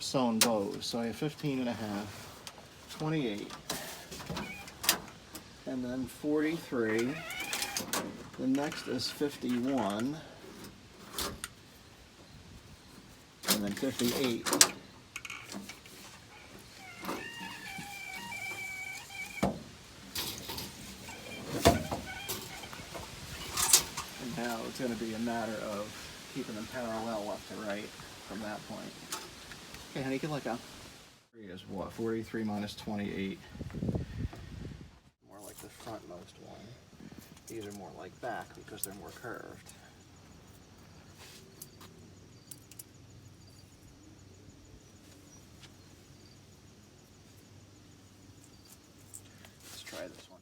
sewn bows. So I have 15 and a half, 28, and then 43. The next is 51, and then 58. And now it's going to be a matter of keeping them parallel left to right from that point. Okay, honey, you can let go. Is what? 43 minus 28. More like the frontmost one. These are more like back because they're more curved. Let's try this one.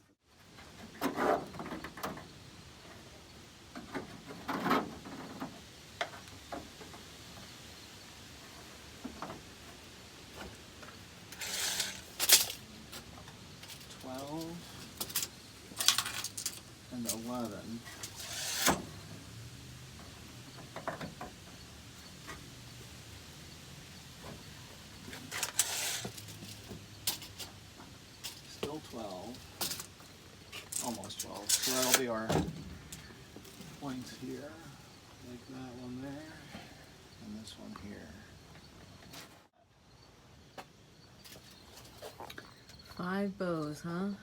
And 11. Still 12. Almost 12. So that'll be our points here. Like that one there. And this one here. 5 bows, huh?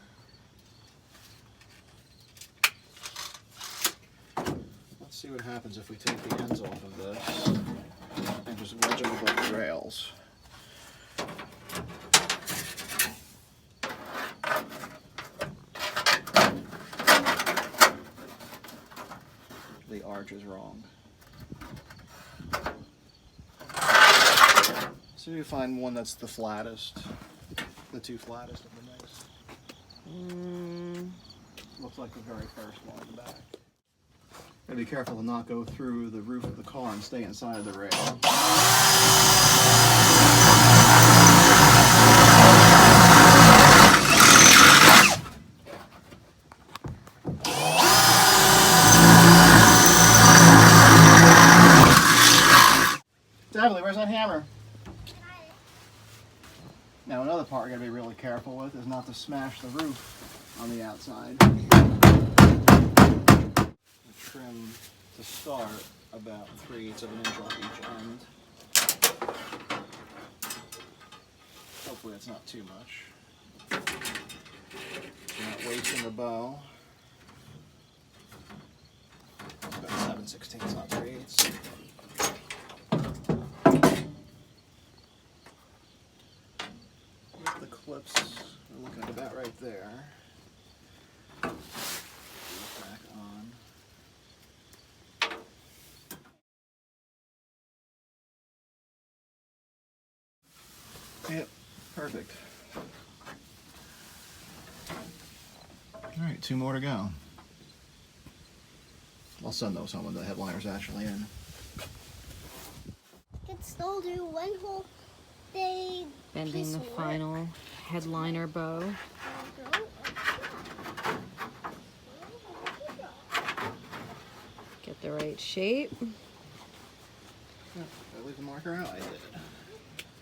Let's see what happens if we take the ends off of this and just wedge them above the rails. The arch is wrong. So you find one that's the flattest, the two flattest of the mix. Looks like the very first one in the back. Gotta be careful to not go through the roof of the car and stay inside of the rail. Definitely, where's that hammer? Now another part we're going to be really careful with is not to smash the roof on the outside. Trim to start about 3/8 of an inch off each end. Hopefully it's not too much. You're not wasting the bow. It's about 7/16, not 3/8. The clips are looking at about right there. Back on. Yep, perfect. Alright, 2 more to go. I'll send those home when the headliner's actually in. Can still do one whole big Bending the final headliner bow. Get the right shape. Did I leave the marker out? I did.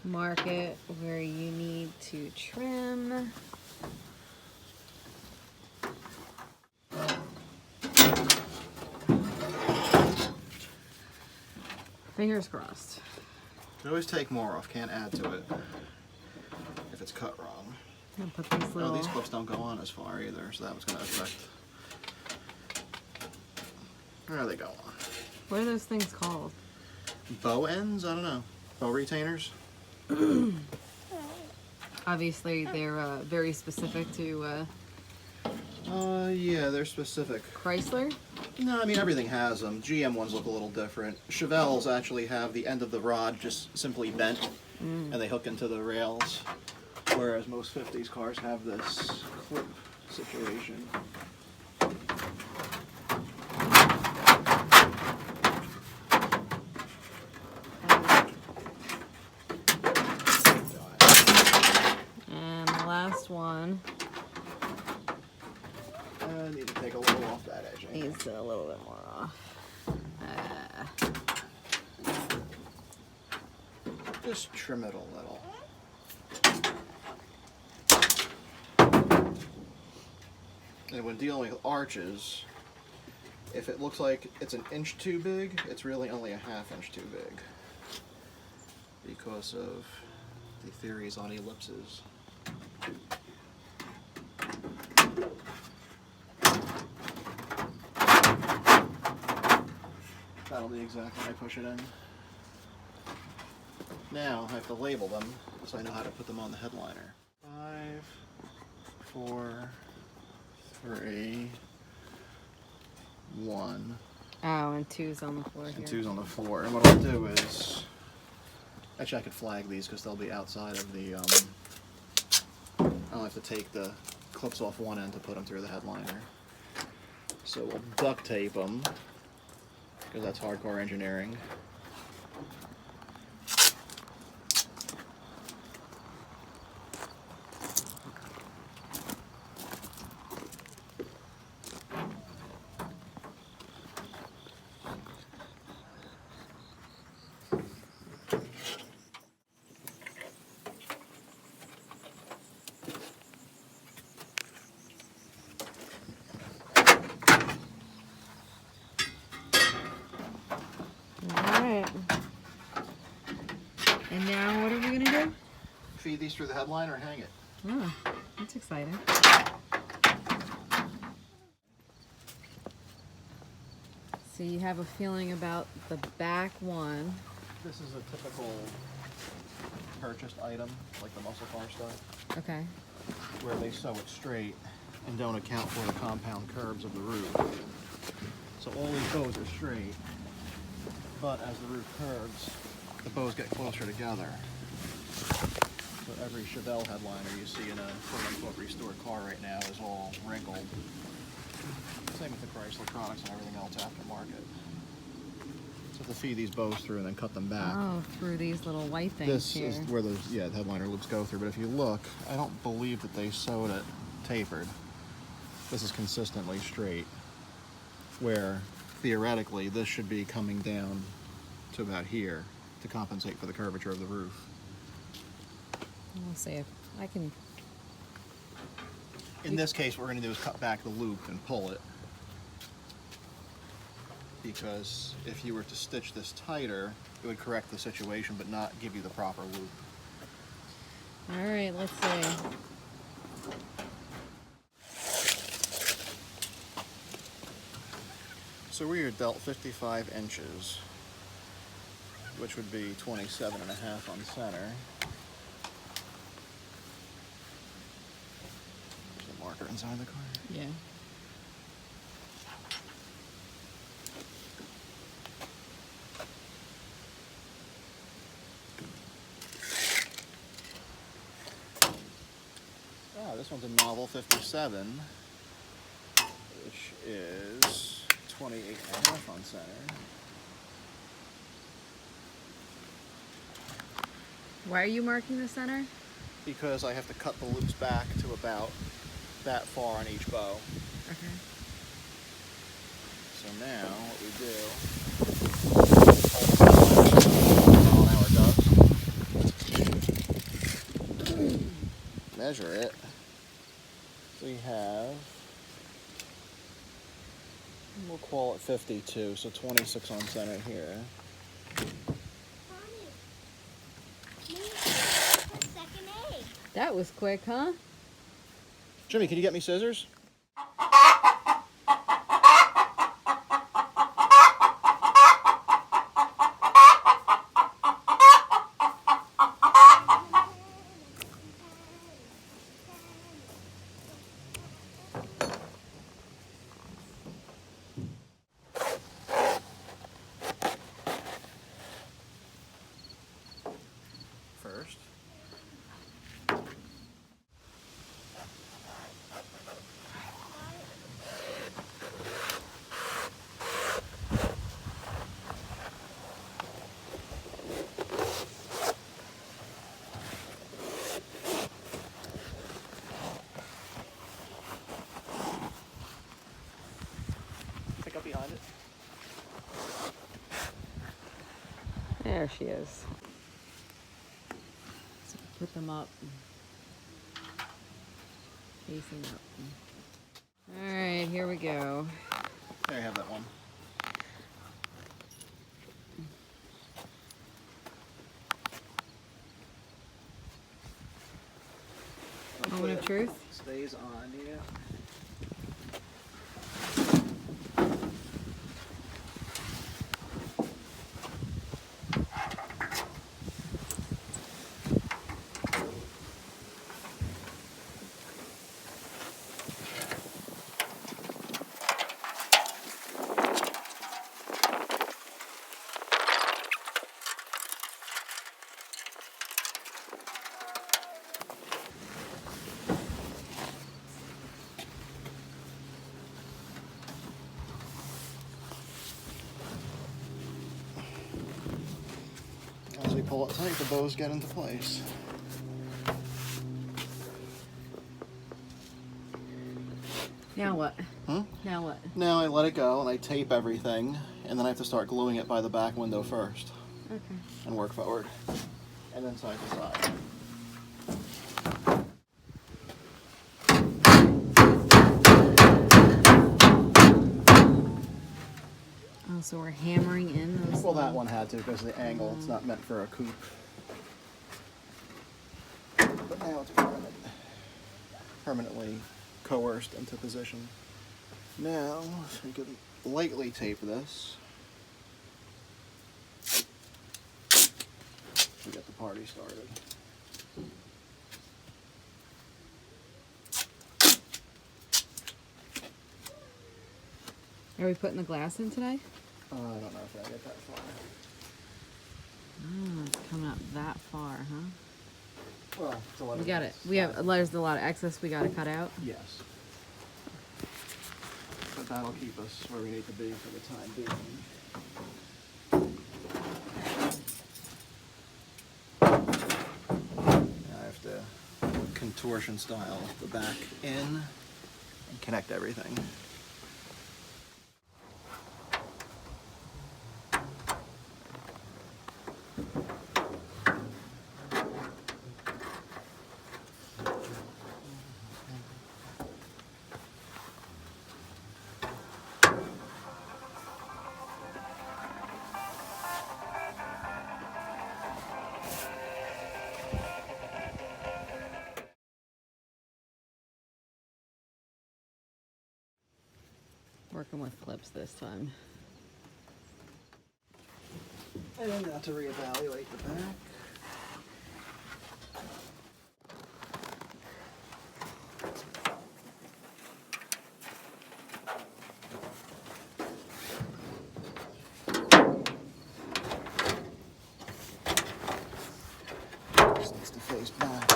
Mark it where you need to trim. Fingers crossed. You always take more off, can't add to it if it's cut wrong. And put these little... Oh, these clips don't go on as far either, so that was going to affect... Where they go on? What are those things called? Bow ends? I don't know. Bow retainers? Obviously, they're very specific to yeah, they're specific. Chrysler. No, I mean everything has them. GM ones look a little different. Chevelles actually have the end of the rod just simply bent, and they hook into the rails, whereas most 50s cars have this clip situation. And the last one I need to take a little off that edge. needs a little bit more off. just trim it a little. And when dealing with arches, if it looks like it's an inch too big, it's really only a ½ inch too big because of the theories on ellipses. That'll be exactly when I push it in. Now I have to label them so I know how to put them on the headliner. 5, 4, 3, 1. Oh, and 2's on the floor here. And 2's on the floor. And what I'll do is, actually I could flag these because they'll be outside of the, I'll have to take the clips off one end to put them through the headliner. So we'll duct tape them, because that's hardcore engineering. And now what are we going to do? Feed these through the headliner and hang it. Oh, that's exciting. So you have a feeling about the back one. This is a typical purchased item, like the muscle car stuff, Okay. where they sew it straight and don't account for the compound curves of the roof. So all these bows are straight, but as the roof curves, the bows get closer together. So every Chevelle headliner you see in a quote-unquote restored car right now is all wrinkled. Same with the Chrysler products and everything else aftermarket. So to feed these bows through and then cut them back. Oh, through these little white things This here. is where those headliner loops go through, but if you look, I don't believe that they sewed it tapered. This is consistently straight, where theoretically this should be coming down to about here to compensate for the curvature of the roof. We'll see if I can. In this case, what we're going to do is cut back the loop and pull it, because if you were to stitch this tighter, it would correct the situation but not give you the proper loop. All right, let's see. So we are dealt 55 inches, which would be 27.5 on center. There's a marker inside the car. Yeah. Oh, this one's a novel 57, which is 28.5 on center. Why are you marking the center? Because I have to cut the loops back to about that far on each bow. Okay. So now what we do, measure it. So we have, we'll call it 52, so 26 on center here. That was quick, huh? Jimmy, can you get me scissors? First. Pick up behind it. There she is. put them up. Facing up. Alright, here we go. There you have that one. Moment of truth. Stays on, yeah. As we pull it tight, the bows get into place. Now what? Huh? Now what? Now I let it go and I tape everything, and then I have to start gluing it by the back window first Okay. and work forward, and then side to side. Oh, so we're hammering in those. Well, that one had to because of the angle. It's not meant for a coupe. But now it's permanently coerced into position. Now we can lightly tape this to get the party started. Are we putting the glass in today? I don't know if I get that far. Oh, it's coming up that far, huh? Well, it's a lot We of got it. We have there's a lot of excess we got to cut out. Yes. But that'll keep us where we need to be for the time being. Now I have to contortion style the back in and connect everything. Working with clips this time. And then now to reevaluate the back. This needs to face back.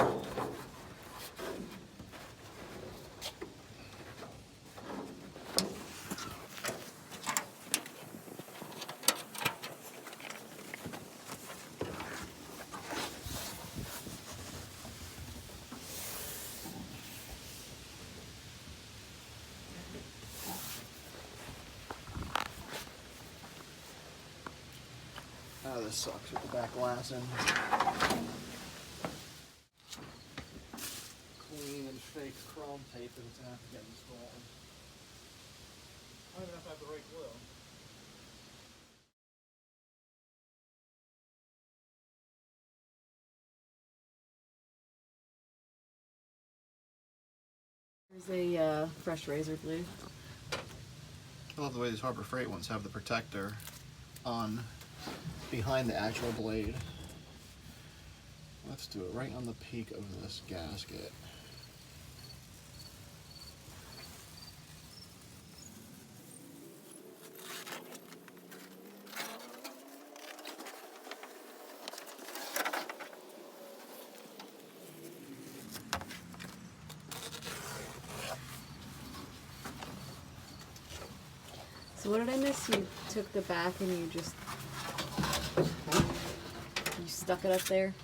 Oh, this sucks with the back glass in. Clean and fake chrome tape that it's gonna have to get installed. I don't even know if I have the right glue. There's a fresh razor blade. I love the way these Harbor Freight ones have the protector on behind the actual blade. Let's do it right on the peak of this gasket. So what did I miss? You took the back and you just stuck it up there?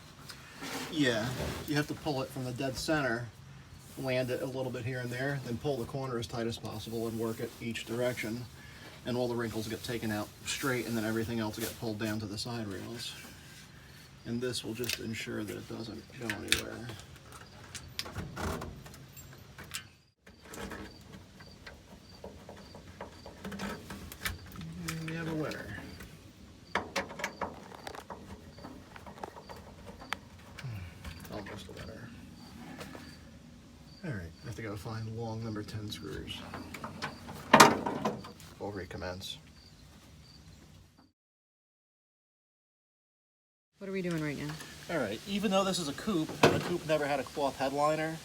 Yeah, you have to pull it from the dead center, land it a little bit here and there, then pull the corner as tight as possible and work it each direction. And all the wrinkles get taken out straight, and then everything else will get pulled down to the side rails. And this will just ensure that it doesn't go anywhere. And we have a winner. Almost a winner. All right, I have to go find long number 10 screws. We'll recommence. What are we doing right now? All right, even though this is a coupe, and the coupe never had a cloth headliner,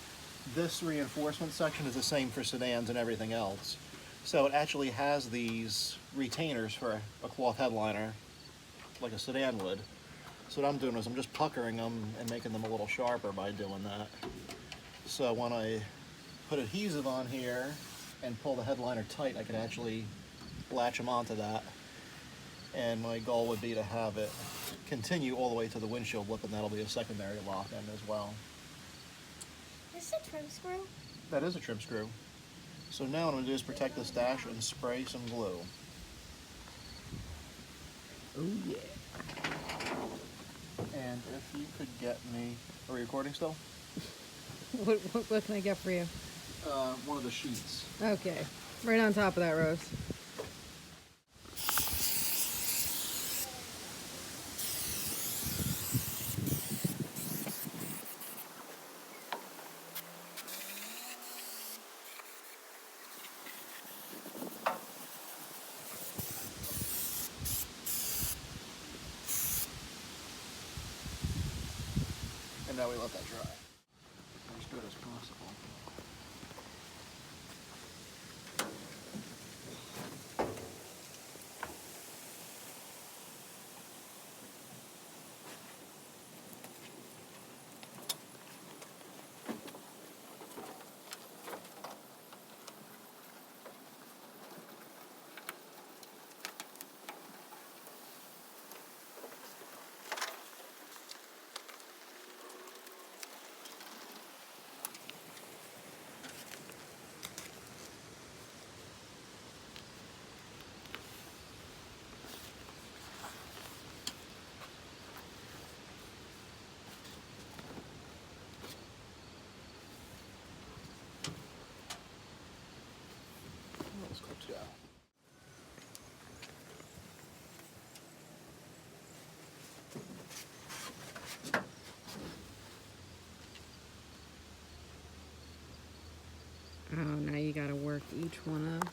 this reinforcement section is the same for sedans and everything else. So it actually has these retainers for a cloth headliner, like a sedan would. So what I'm doing is I'm just puckering them and making them a little sharper by doing that. So when I put adhesive on here and pull the headliner tight, I can actually latch them onto that. And my goal would be to have it continue all the way to the windshield lip, and that'll be a secondary lock end as well. Is this a trim screw? That is a trim screw. So now what I'm going to do is protect this dash and spray some glue. Oh yeah. And if you could get me... Are we recording still? What can I get for you? One of the sheets. Okay. Right on top of that, Rose. And now we let that dry. As good as possible. Those clips go. Oh, now you gotta work each one up.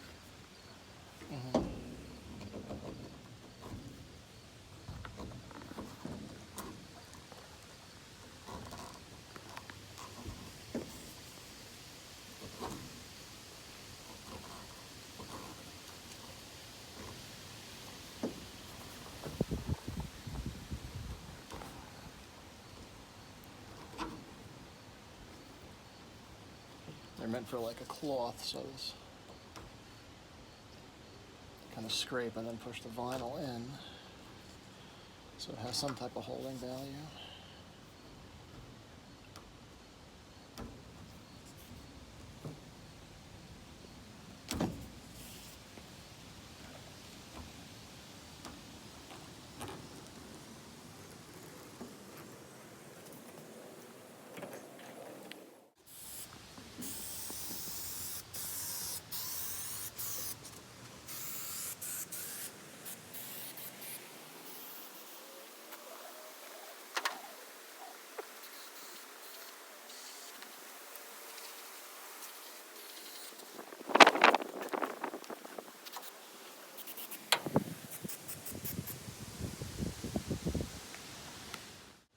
They're meant for like a cloth, so this kind of scrape and then push the vinyl in, so it has some type of holding value.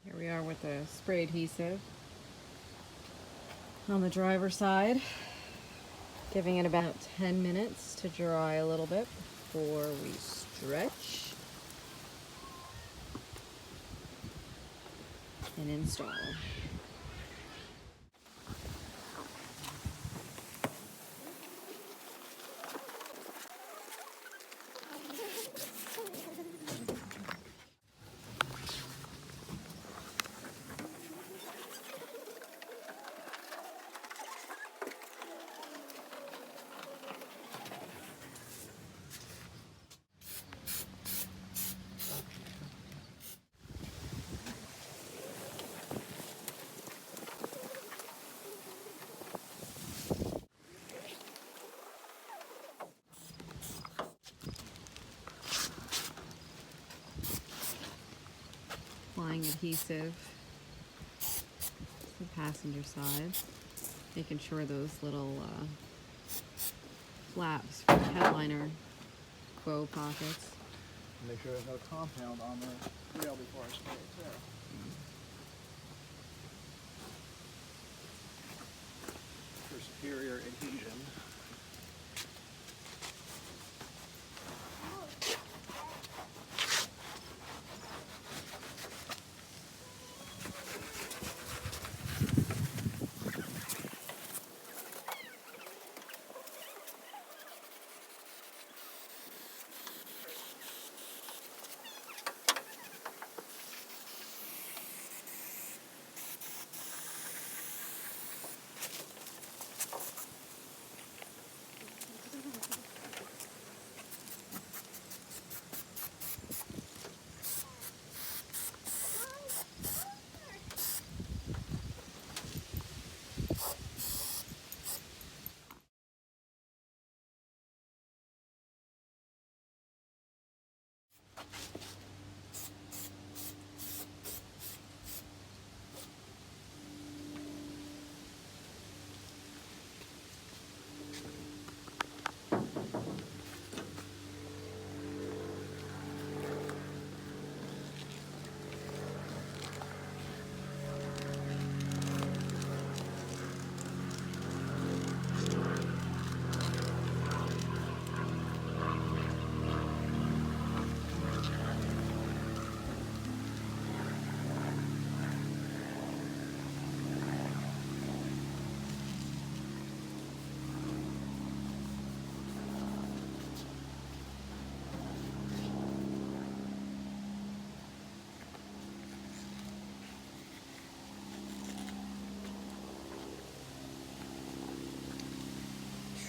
Here we are with the spray adhesive on the driver's side, giving it about 10 minutes to dry a little bit before we stretch and install. applying adhesive to the passenger side, making sure those little flaps for the headliner bow pockets. Make sure there's no compound on the rail before I spray it too. For superior adhesion.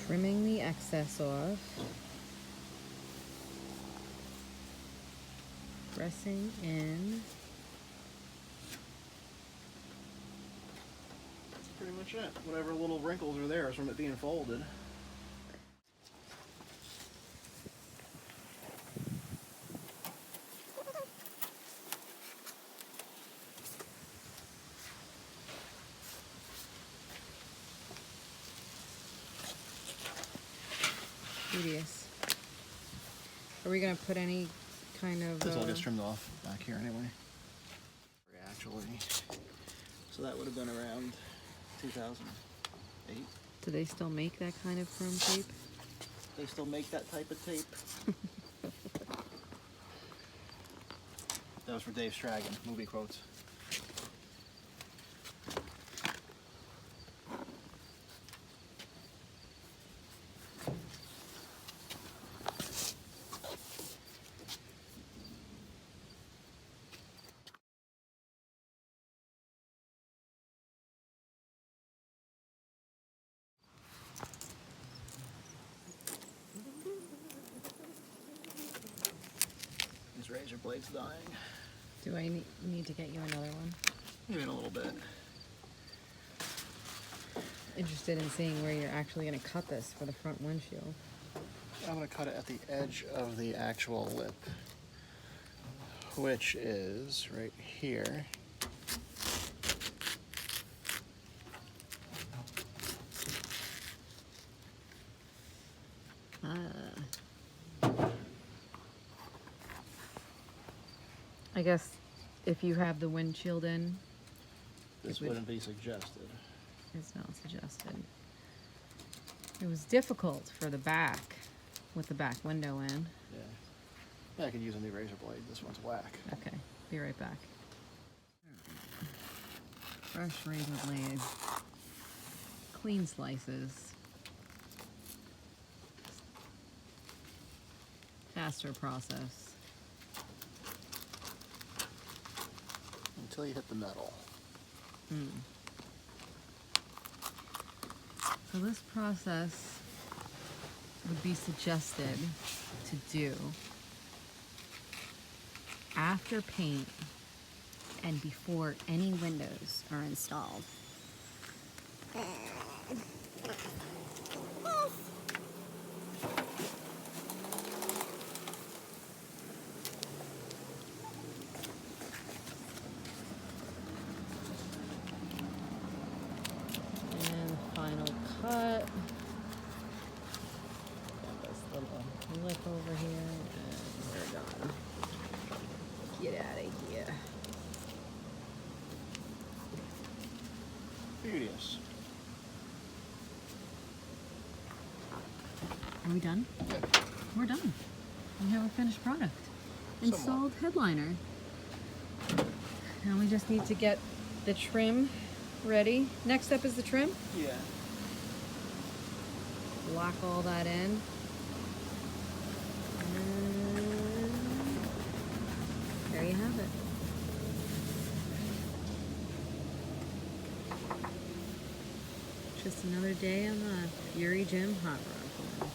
Trimming the excess off. Pressing in. That's pretty much it. Whatever little wrinkles are there is from it being folded. Tedious. Are we gonna put any kind of? This all gets trimmed off back here anyway. Actually, so that would have been around 2008. Do they still make that kind of chrome tape? They still make that type of tape. That was for Dave Stragan, movie quotes. These razor blades dying. Do I need to get you another one? Maybe in a little bit. Interested in seeing where you're actually gonna cut this for the front windshield. I'm going to cut it at the edge of the actual lip, which is right here. I guess if you have the windshield in, This wouldn't be suggested. it's not suggested. It was difficult for the back with the back window in. Yeah, I could use a new razor blade. This one's whack. Okay, be right back. Fresh razor blade. Clean slices. Faster process. Until you hit the metal. So this process would be suggested to do after paint and before any windows are installed. this. Are we done? Yeah. We're done. We have a finished product. Installed headliner. Now we just need to get the trim ready. Next step is the trim. Yeah. Lock all that in. And there you have it. Just another day on the FuryJim hot rod farm.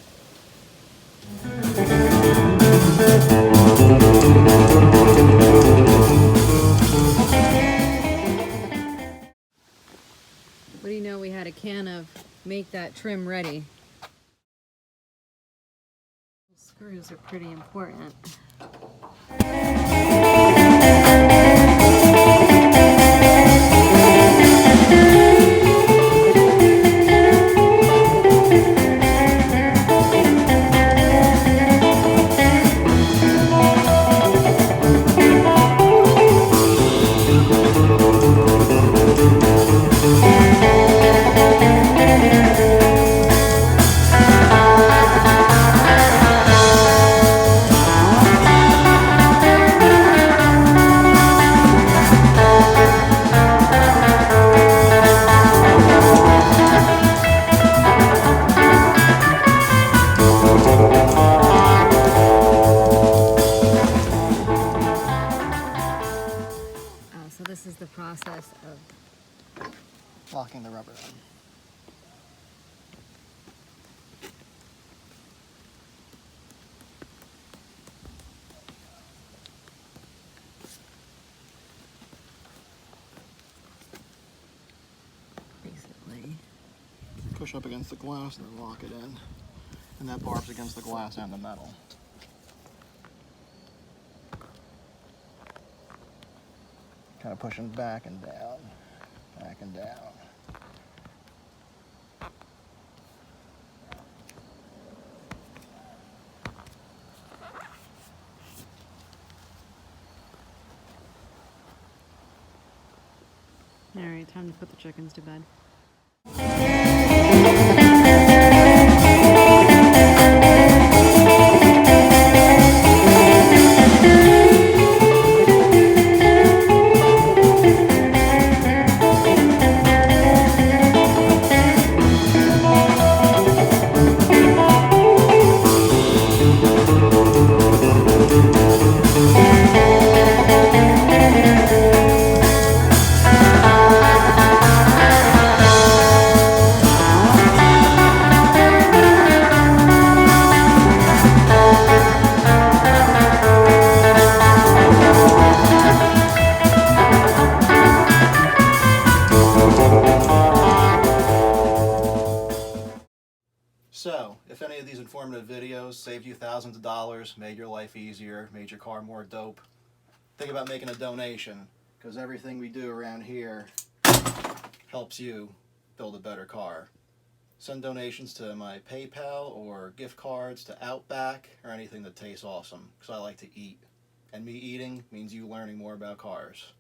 What do you know, we had a can of make that trim ready. Screws are pretty important. So this is the process of Locking the rubber in. basically. Push up against the glass and then lock it in. And that barb's against the glass and the metal. Kind of pushing back and down, back and down. All right, time to put the chickens to bed. So, if any of these informative videos saved you thousands of dollars, made your life easier, made your car more dope, think about making a donation, because everything we do around here helps you build a better car. Send donations to my PayPal or gift cards to Outback or anything that tastes awesome, because I like to eat. And me eating means you learning more about cars.